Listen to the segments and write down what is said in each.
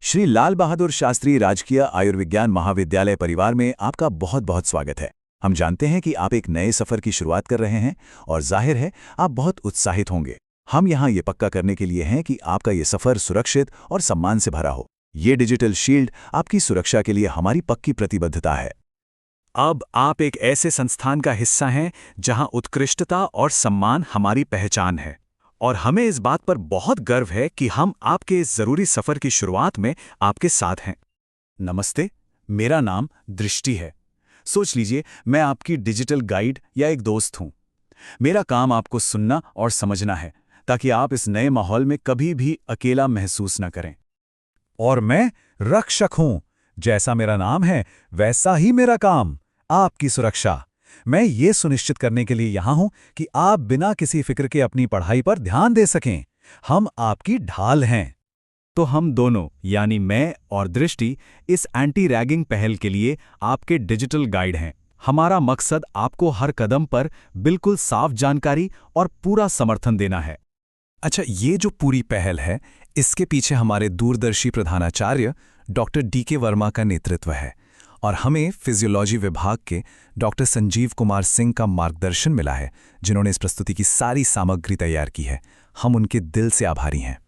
श्री लाल बहादुर शास्त्री राजकीय आयुर्विज्ञान महाविद्यालय परिवार में आपका बहुत बहुत स्वागत है। हम जानते हैं कि आप एक नए सफर की शुरुआत कर रहे हैं और जाहिर है आप बहुत उत्साहित होंगे। हम यहाँ ये पक्का करने के लिए हैं कि आपका ये सफर सुरक्षित और सम्मान से भरा हो। ये डिजिटल शील्ड आपकी सुरक्षा के लिए हमारी पक्की प्रतिबद्धता है। अब आप एक ऐसे संस्थान का हिस्सा हैं जहां उत्कृष्टता और सम्मान हमारी पहचान है, और हमें इस बात पर बहुत गर्व है कि हम आपके इस जरूरी सफर की शुरुआत में आपके साथ हैं। नमस्ते, मेरा नाम दृष्टि है। सोच लीजिए मैं आपकी डिजिटल गाइड या एक दोस्त हूं। मेरा काम आपको सुनना और समझना है ताकि आप इस नए माहौल में कभी भी अकेला महसूस न करें। और मैं रक्षक हूं। जैसा मेरा नाम है वैसा ही मेरा काम, आपकी सुरक्षा। मैं ये सुनिश्चित करने के लिए यहां हूं कि आप बिना किसी फिक्र के अपनी पढ़ाई पर ध्यान दे सकें। हम आपकी ढाल हैं। तो हम दोनों यानी मैं और दृष्टि इस एंटी रैगिंग पहल के लिए आपके डिजिटल गाइड हैं। हमारा मकसद आपको हर कदम पर बिल्कुल साफ जानकारी और पूरा समर्थन देना है। अच्छा, ये जो पूरी पहल है, इसके पीछे हमारे दूरदर्शी प्रधानाचार्य डॉक्टर डीके वर्मा का नेतृत्व है और हमें फिजियोलॉजी विभाग के डॉक्टर संजीव कुमार सिंह का मार्गदर्शन मिला है, जिन्होंने इस प्रस्तुति की सारी सामग्री तैयार की है। हम उनके दिल से आभारी हैं।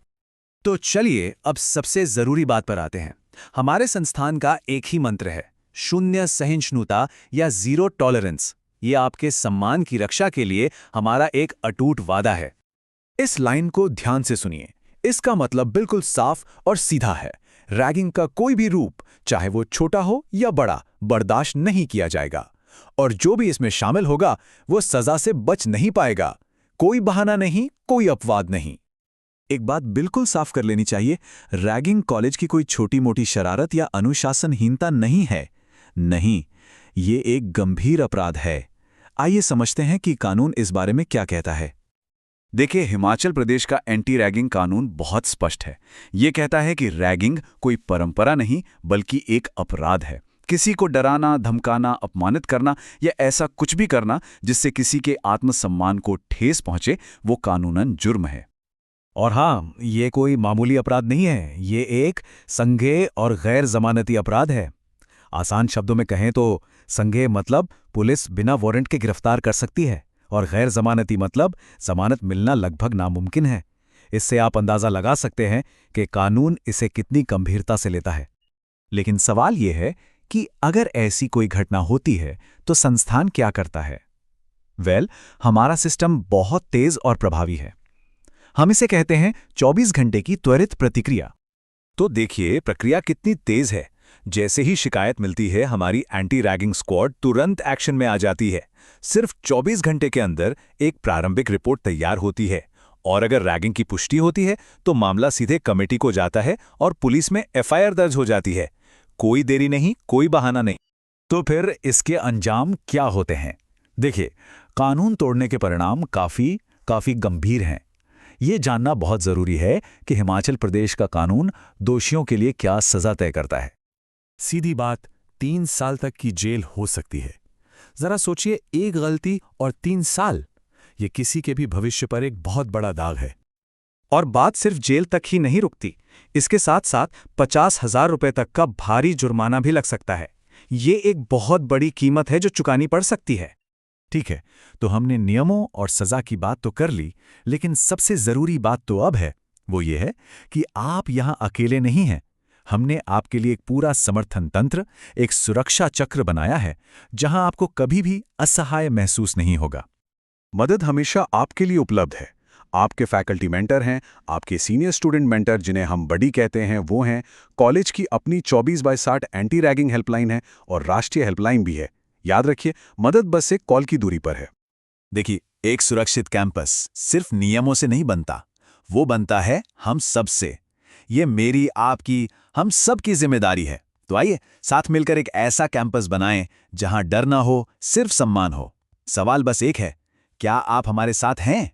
तो चलिए अब सबसे जरूरी बात पर आते हैं। हमारे संस्थान का एक ही मंत्र है, शून्य सहिष्णुता या जीरो टॉलरेंस। ये आपके सम्मान की रक्षा के लिए हमारा एक अटूट वादा है। इस लाइन को ध्यान से सुनिए। इसका मतलब बिल्कुल साफ और सीधा है। रैगिंग का कोई भी रूप, चाहे वो छोटा हो या बड़ा, बर्दाश्त नहीं किया जाएगा। और जो भी इसमें शामिल होगा वो सजा से बच नहीं पाएगा। कोई बहाना नहीं, कोई अपवाद नहीं। एक बात बिल्कुल साफ कर लेनी चाहिए, रैगिंग कॉलेज की कोई छोटी मोटी शरारत या अनुशासनहीनता नहीं है। नहीं, ये एक गंभीर अपराध है। आइए समझते हैं कि कानून इस बारे में क्या कहता है। देखिए, हिमाचल प्रदेश का एंटी रैगिंग कानून बहुत स्पष्ट है। ये कहता है कि रैगिंग कोई परंपरा नहीं बल्कि एक अपराध है। किसी को डराना, धमकाना, अपमानित करना या ऐसा कुछ भी करना जिससे किसी के आत्मसम्मान को ठेस पहुंचे, वो कानूनन जुर्म है। और हाँ, ये कोई मामूली अपराध नहीं है। ये एक संज्ञेय और गैर जमानती अपराध है। आसान शब्दों में कहें तो संज्ञेय मतलब पुलिस बिना वारंट के गिरफ्तार कर सकती है, और गैर जमानती मतलब जमानत मिलना लगभग नामुमकिन है। इससे आप अंदाजा लगा सकते हैं कि कानून इसे कितनी गंभीरता से लेता है। लेकिन सवाल यह है कि अगर ऐसी कोई घटना होती है तो संस्थान क्या करता है? हमारा सिस्टम बहुत तेज और प्रभावी है। हम इसे कहते हैं 24 घंटे की त्वरित प्रतिक्रिया। तो देखिए प्रक्रिया कितनी तेज है। जैसे ही शिकायत मिलती है, हमारी एंटी रैगिंग स्क्वाड तुरंत एक्शन में आ जाती है। सिर्फ 24 घंटे के अंदर एक प्रारंभिक रिपोर्ट तैयार होती है, और अगर रैगिंग की पुष्टि होती है तो मामला सीधे कमेटी को जाता है और पुलिस में एफआईआर दर्ज हो जाती है। कोई देरी नहीं, कोई बहाना नहीं। तो फिर इसके अंजाम क्या होते हैं? देखिए, कानून तोड़ने के परिणाम काफी गंभीर हैं। ये जानना बहुत जरूरी है कि हिमाचल प्रदेश का कानून दोषियों के लिए क्या सजा तय करता है। सीधी बात, 3 साल तक की जेल हो सकती है। जरा सोचिए, एक गलती और 3 साल, ये किसी के भी भविष्य पर एक बहुत बड़ा दाग है। और बात सिर्फ जेल तक ही नहीं रुकती। इसके साथ साथ 50,000 रुपए तक का भारी जुर्माना भी लग सकता है। ये एक बहुत बड़ी कीमत है जो चुकानी पड़ सकती है। ठीक है, तो हमने नियमों और सजा की बात तो कर ली, लेकिन सबसे जरूरी बात तो अब है, वो ये है कि आप यहां अकेले नहीं हैं। हमने आपके लिए एक पूरा समर्थन तंत्र, एक सुरक्षा चक्र बनाया है, जहां आपको कभी भी असहाय महसूस नहीं होगा। मदद हमेशा आपके लिए उपलब्ध है। आपके फैकल्टी मेंटर हैं, आपके सीनियर स्टूडेंट मेंटर जिन्हें हम बडी कहते हैं वो हैं। कॉलेज की अपनी 24/60 एंटी रैगिंग हेल्पलाइन है और राष्ट्रीय हेल्पलाइन भी है। याद रखिए, मदद बस एक कॉल की दूरी पर है। देखिए, एक सुरक्षित कैंपस सिर्फ नियमों से नहीं बनता, वो बनता है हम सब से। ये मेरी, आपकी, हम सब की जिम्मेदारी है। तो आइए साथ मिलकर एक ऐसा कैंपस बनाएं जहां डर ना हो, सिर्फ सम्मान हो। सवाल बस एक है, क्या आप हमारे साथ हैं?